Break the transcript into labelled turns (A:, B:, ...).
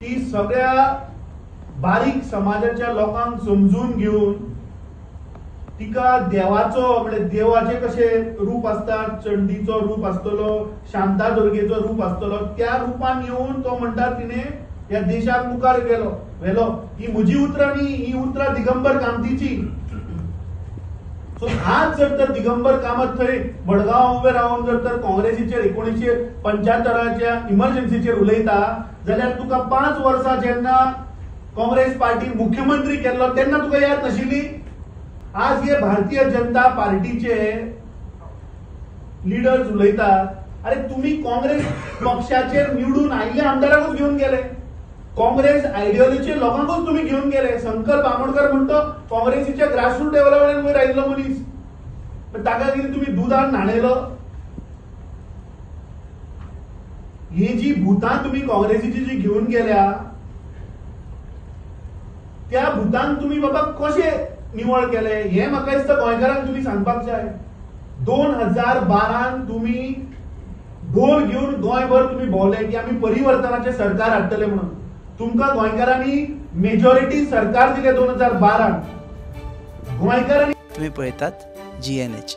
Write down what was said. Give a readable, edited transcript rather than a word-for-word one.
A: ती सगळ्या बारीक समाजाच्या लोकांक समजून घेऊन तिका देवाचो म्हणजे देवाचे कसे रूप असतात, चंडीचो रूप असतलो, शांतादुर्गेचो रूप असतलो, त्या रूपान येऊन तो म्हणटा तिने या देशाक मुखार व्हेलो. ही म्हजी उतरां न्ही, ही उतरां दिगंबर कामतीची. सो आज जर तर दिगंबर कामत थंय मडगांव उबे रावन जर तर काँग्रेसीचेर 1975च्या इमर्जन्सीचेर उलयता जाल्यार तुका 5 वर्सां जेन्ना काँग्रेस पार्टी मुख्यमंत्री केल्लो तेन्ना तुका याद नाशिल्ली. आज हे भारतीय जनता पार्टीचे लिडर्स उलयतात, अरे तुम्ही काँग्रेस पक्षाचेर निवडून आयिल्ले आमदारांकूच घेऊन गेले, काँग्रेस आयडियोलॉजी लोकांकूच तुम्ही घेऊन गेले. संकल्प आमोणकर म्हणतो काँग्रेसीच्या ग्रासरूट डेव्हलपमेंट वयर आयिल्लो मनीस, पण ताका कितें तुम्ही दुदान न्हाणयलो. ही जी भूतां तुम्ही काँग्रेसीची जी घेऊन गेल्या त्या भूतांक तुम्ही बाबा कशे निवळ केले हे म्हाका दिसता गोंयकारांक तुम्ही सांगपाक जाय. 2012 तुम्ही ढोल घेऊन गोंयभर तुम्ही भोवले की आम्ही परिवर्तनाचे सरकार हाडटले म्हणून. तुमकां गोंयकारांनी मेजॉरिटी सरकार दिले 2012. गोंयकारांनी
B: तुम्ही पळयतात GNH.